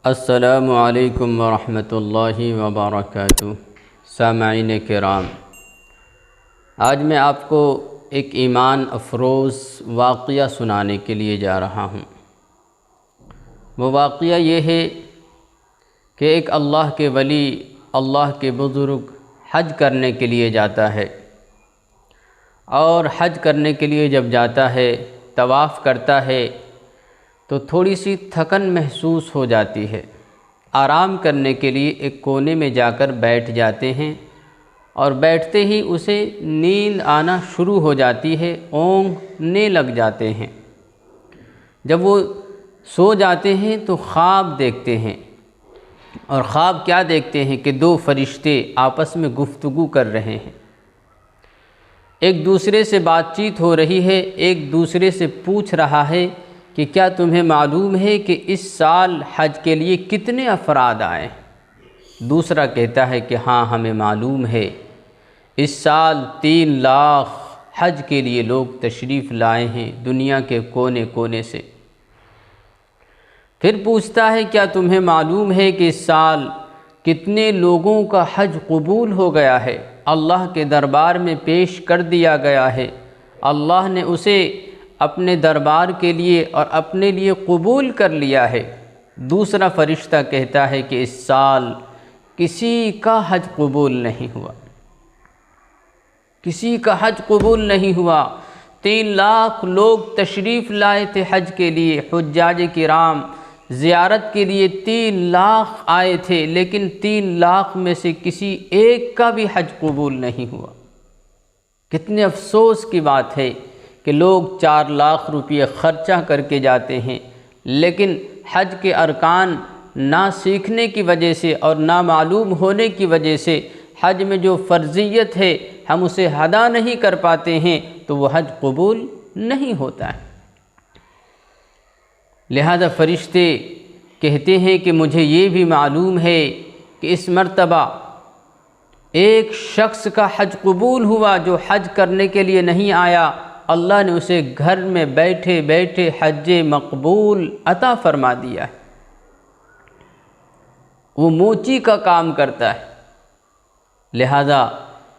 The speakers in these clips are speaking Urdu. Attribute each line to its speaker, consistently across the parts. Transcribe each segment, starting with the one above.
Speaker 1: السلام علیکم ورحمۃ اللہ وبرکاتہ۔ سامعین کرام، آج میں آپ کو ایک ایمان افروز واقعہ سنانے کے لیے جا رہا ہوں۔ وہ واقعہ یہ ہے کہ ایک اللہ کے ولی، اللہ کے بزرگ حج کرنے کے لیے جاتا ہے، اور حج کرنے کے لیے جب جاتا ہے، طواف کرتا ہے تو تھوڑی سی تھکن محسوس ہو جاتی ہے۔ آرام کرنے کے لیے ایک کونے میں جا کر بیٹھ جاتے ہیں، اور بیٹھتے ہی اسے نیند آنا شروع ہو جاتی ہے، اونگنے لگ جاتے ہیں۔ جب وہ سو جاتے ہیں تو خواب دیکھتے ہیں، اور خواب کیا دیکھتے ہیں کہ دو فرشتے آپس میں گفتگو کر رہے ہیں، ایک دوسرے سے بات چیت ہو رہی ہے، ایک دوسرے سے پوچھ رہا ہے کہ کیا تمہیں معلوم ہے کہ اس سال حج کے لیے کتنے افراد آئے؟ دوسرا کہتا ہے کہ ہاں ہمیں معلوم ہے، اس سال 3 لاکھ حج کے لیے لوگ تشریف لائے ہیں دنیا کے کونے کونے سے۔ پھر پوچھتا ہے کیا تمہیں معلوم ہے کہ اس سال کتنے لوگوں کا حج قبول ہو گیا ہے، اللہ کے دربار میں پیش کر دیا گیا ہے، اللہ نے اسے اپنے دربار کے لیے اور اپنے لیے قبول کر لیا ہے۔ دوسرا فرشتہ کہتا ہے کہ اس سال کسی کا حج قبول نہیں ہوا، کسی کا حج قبول نہیں ہوا۔ 3 لاکھ لوگ تشریف لائے تھے حج کے لیے، حجاج کرام زیارت کے لیے 3 لاکھ آئے تھے، لیکن 3 لاکھ میں سے کسی ایک کا بھی حج قبول نہیں ہوا۔ کتنے افسوس کی بات ہے کہ لوگ 4 لاکھ روپے خرچہ کر کے جاتے ہیں، لیکن حج کے ارکان نہ سیکھنے کی وجہ سے اور نہ معلوم ہونے کی وجہ سے حج میں جو فرضیت ہے ہم اسے ادا نہیں کر پاتے ہیں، تو وہ حج قبول نہیں ہوتا ہے۔ لہذا فرشتے کہتے ہیں کہ مجھے یہ بھی معلوم ہے کہ اس مرتبہ ایک شخص کا حج قبول ہوا جو حج کرنے کے لیے نہیں آیا، اللہ نے اسے گھر میں بیٹھے بیٹھے حج مقبول عطا فرما دیا ہے۔ وہ موچی کا کام کرتا ہے، لہذا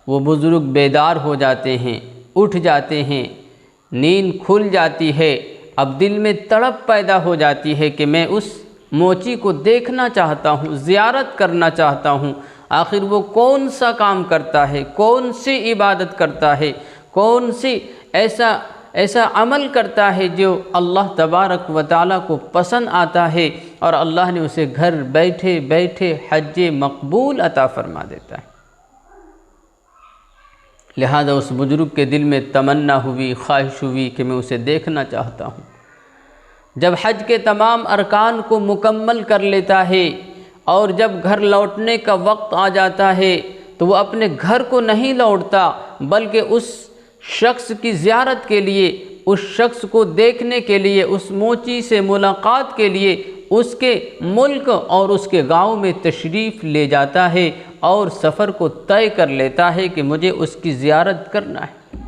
Speaker 1: وہ بزرگ بیدار ہو جاتے ہیں، اٹھ جاتے ہیں، نیند کھل جاتی ہے۔ اب دل میں تڑپ پیدا ہو جاتی ہے کہ میں اس موچی کو دیکھنا چاہتا ہوں، زیارت کرنا چاہتا ہوں، آخر وہ کون سا کام کرتا ہے، کون سی عبادت کرتا ہے، کون سی ایسا عمل کرتا ہے جو اللہ تبارک و تعالیٰ کو پسند آتا ہے، اور اللہ نے اسے گھر بیٹھے بیٹھے حج مقبول عطا فرما دیتا ہے۔ لہذا اس بزرگ کے دل میں تمنا ہوئی، خواہش ہوئی کہ میں اسے دیکھنا چاہتا ہوں۔ جب حج کے تمام ارکان کو مکمل کر لیتا ہے اور جب گھر لوٹنے کا وقت آ جاتا ہے تو وہ اپنے گھر کو نہیں لوٹتا، بلکہ اس شخص کی زیارت کے لیے، اس شخص کو دیکھنے کے لیے، اس موچی سے ملاقات کے لیے اس کے ملک اور اس کے گاؤں میں تشریف لے جاتا ہے، اور سفر کو طے کر لیتا ہے کہ مجھے اس کی زیارت کرنا ہے۔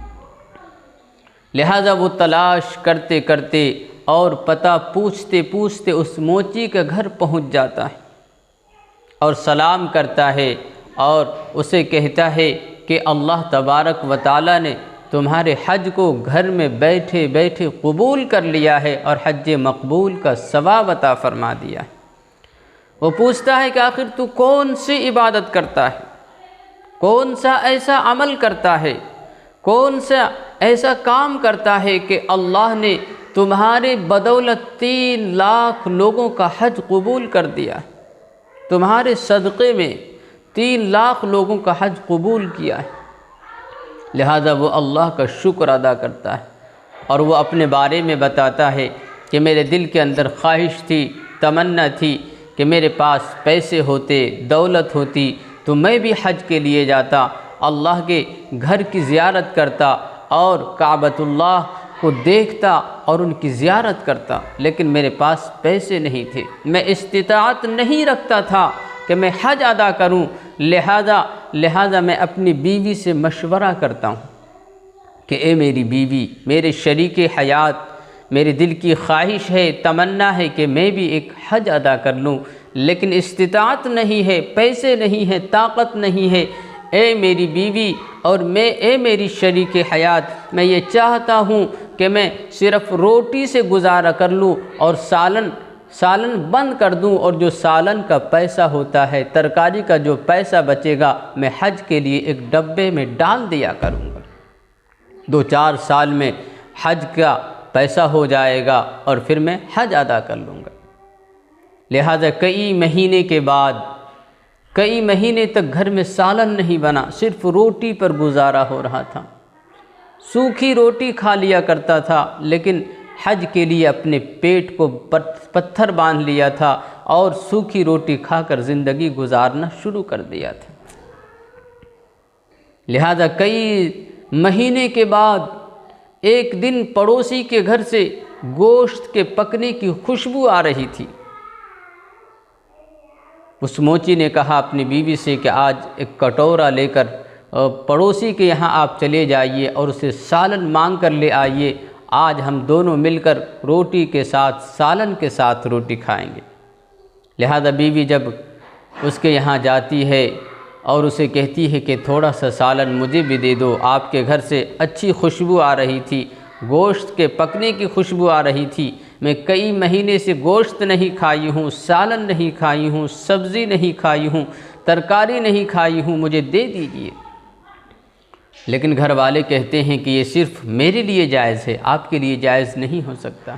Speaker 1: لہذا وہ تلاش کرتے کرتے اور پتہ پوچھتے پوچھتے اس موچی کے گھر پہنچ جاتا ہے، اور سلام کرتا ہے، اور اسے کہتا ہے کہ اللہ تبارک و تعالیٰ نے تمہارے حج کو گھر میں بیٹھے بیٹھے قبول کر لیا ہے، اور حج مقبول کا ثواب عطا فرما دیا ہے۔ وہ پوچھتا ہے کہ آخر تو کون سی عبادت کرتا ہے، کون سا ایسا عمل کرتا ہے، کون سا ایسا کام کرتا ہے کہ اللہ نے تمہارے بدولت 3 لاکھ لوگوں کا حج قبول کر دیا، تمہارے صدقے میں 3 لاکھ لوگوں کا حج قبول کیا ہے۔ لہذا وہ اللہ کا شکر ادا کرتا ہے، اور وہ اپنے بارے میں بتاتا ہے کہ میرے دل کے اندر خواہش تھی، تمنا تھی کہ میرے پاس پیسے ہوتے، دولت ہوتی تو میں بھی حج کے لیے جاتا، اللہ کے گھر کی زیارت کرتا اور کعبۃ اللہ کو دیکھتا اور ان کی زیارت کرتا، لیکن میرے پاس پیسے نہیں تھے، میں استطاعت نہیں رکھتا تھا کہ میں حج ادا کروں، لہذا میں اپنی بیوی سے مشورہ کرتا ہوں کہ اے میری بیوی، میرے شریک حیات، میرے دل کی خواہش ہے، تمنا ہے کہ میں بھی ایک حج ادا کر لوں، لیکن استطاعت نہیں ہے، پیسے نہیں ہیں، طاقت نہیں ہے۔ اے میری بیوی اور اے میری شریک حیات، میں یہ چاہتا ہوں کہ میں صرف روٹی سے گزارا کر لوں اور سالن بند کر دوں، اور جو سالن کا پیسہ ہوتا ہے، ترکاری کا جو پیسہ بچے گا، میں حج کے لیے ایک ڈبے میں ڈال دیا کروں گا۔ 2-4 سال میں حج کا پیسہ ہو جائے گا اور پھر میں حج ادا کر لوں گا۔ لہذا کئی مہینے تک گھر میں سالن نہیں بنا، صرف روٹی پر گزارا ہو رہا تھا، سوکھی روٹی کھا لیا کرتا تھا، لیکن حج کے لیے اپنے پیٹ کو پتھر باندھ لیا تھا اور سوکھی روٹی کھا کر زندگی گزارنا شروع کر دیا تھا۔ لہذا کئی مہینے کے بعد ایک دن پڑوسی کے گھر سے گوشت کے پکنے کی خوشبو آ رہی تھی۔ اس موچی نے کہا اپنی بیوی سے کہ آج ایک کٹورا لے کر پڑوسی کے یہاں آپ چلے جائیے اور اسے سالن مانگ کر لے آئیے، آج ہم دونوں مل کر روٹی کے ساتھ سالن کے ساتھ روٹی کھائیں گے۔ لہذا بیوی جب اس کے یہاں جاتی ہے اور اسے کہتی ہے کہ تھوڑا سا سالن مجھے بھی دے دو، آپ کے گھر سے اچھی خوشبو آ رہی تھی، گوشت کے پکنے کی خوشبو آ رہی تھی، میں کئی مہینے سے گوشت نہیں کھائی ہوں، سالن نہیں کھائی ہوں، سبزی نہیں کھائی ہوں، ترکاری نہیں کھائی ہوں، مجھے دے دیجیے۔ لیکن گھر والے کہتے ہیں کہ یہ صرف میرے لیے جائز ہے، آپ کے لیے جائز نہیں ہو سکتا،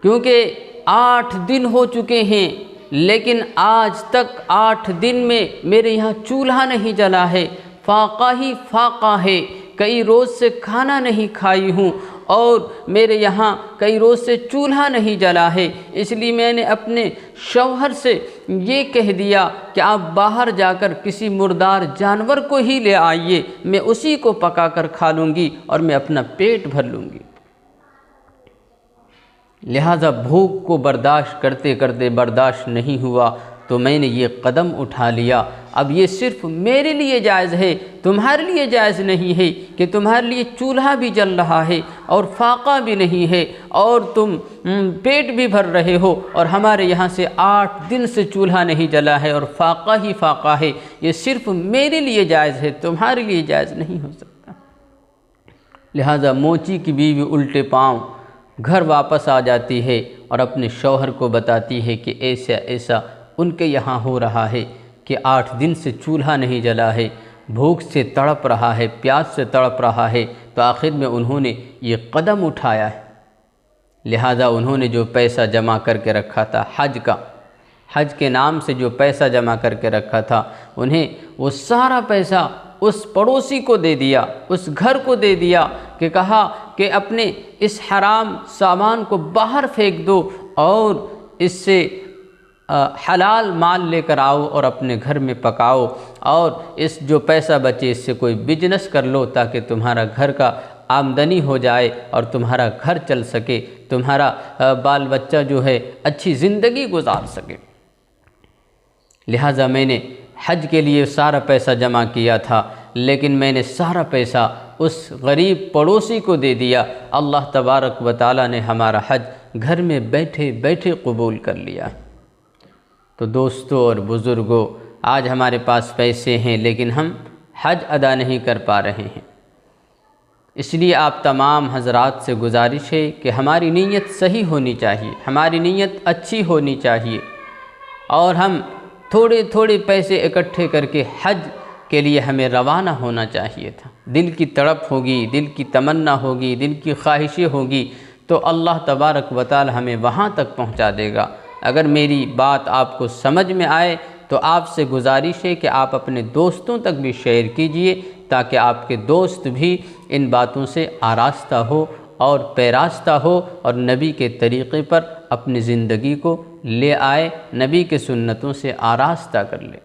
Speaker 1: کیونکہ 8 دن ہو چکے ہیں، لیکن آج تک 8 دن میں میرے یہاں چولہا نہیں جلا ہے، فاقہ ہی فاقہ ہے، کئی روز سے کھانا نہیں کھائی ہوں اور میرے یہاں کئی روز سے چولہا نہیں جلا ہے، اس لیے میں نے اپنے شوہر سے یہ کہہ دیا کہ آپ باہر جا کر کسی مردار جانور کو ہی لے آئیے، میں اسی کو پکا کر کھا لوں گی اور میں اپنا پیٹ بھر لوں گی۔ لہذا بھوک کو برداشت کرتے کرتے برداشت نہیں ہوا تو میں نے یہ قدم اٹھا لیا، اب یہ صرف میرے لیے جائز ہے، تمہارے لیے جائز نہیں ہے کہ تمہارے لیے چولہا بھی جل رہا ہے اور فاقہ بھی نہیں ہے اور تم پیٹ بھی بھر رہے ہو، اور ہمارے یہاں سے 8 دن سے چولہا نہیں جلا ہے اور فاقہ ہی فاقہ ہے، یہ صرف میرے لیے جائز ہے، تمہارے لیے جائز نہیں ہو سکتا۔ لہذا موچی کی بیوی الٹے پاؤں گھر واپس آ جاتی ہے اور اپنے شوہر کو بتاتی ہے کہ ایسا ان کے یہاں ہو رہا ہے کہ 8 دن سے چولہا نہیں جلا ہے، بھوک سے تڑپ رہا ہے، پیاس سے تڑپ رہا ہے، تو آخر میں انہوں نے یہ قدم اٹھایا ہے۔ لہذا انہوں نے جو پیسہ جمع کر کے رکھا تھا حج کے نام سے جو پیسہ جمع کر کے رکھا تھا، انہیں وہ سارا پیسہ اس پڑوسی کو دے دیا، اس گھر کو دے دیا، کہ کہا کہ اپنے اس حرام سامان کو باہر پھینک دو اور اس سے حلال مال لے کر آؤ اور اپنے گھر میں پکاؤ، اور اس جو پیسہ بچے اس سے کوئی بزنس کر لو تاکہ تمہارا گھر کا آمدنی ہو جائے اور تمہارا گھر چل سکے، تمہارا بال بچہ جو ہے اچھی زندگی گزار سکے۔ لہٰذا میں نے حج کے لیے سارا پیسہ جمع کیا تھا، لیکن میں نے سارا پیسہ اس غریب پڑوسی کو دے دیا، اللہ تبارک و تعالیٰ نے ہمارا حج گھر میں بیٹھے بیٹھے قبول کر لیا۔ تو دوستو اور بزرگوں، آج ہمارے پاس پیسے ہیں لیکن ہم حج ادا نہیں کر پا رہے ہیں، اس لیے آپ تمام حضرات سے گزارش ہے کہ ہماری نیت صحیح ہونی چاہیے، ہماری نیت اچھی ہونی چاہیے، اور ہم تھوڑے تھوڑے پیسے اکٹھے کر کے حج کے لیے ہمیں روانہ ہونا چاہیے تھا۔ دل کی تڑپ ہوگی، دل کی تمنا ہوگی، دل کی خواہشیں ہوگی تو اللہ تبارک و تعالی ہمیں وہاں تک پہنچا دے گا۔ اگر میری بات آپ کو سمجھ میں آئے تو آپ سے گزارش ہے کہ آپ اپنے دوستوں تک بھی شیئر کیجئے تاکہ آپ کے دوست بھی ان باتوں سے آراستہ ہو اور پیراستہ ہو اور نبی کے طریقے پر اپنی زندگی کو لے آئے، نبی کے سنتوں سے آراستہ کر لے۔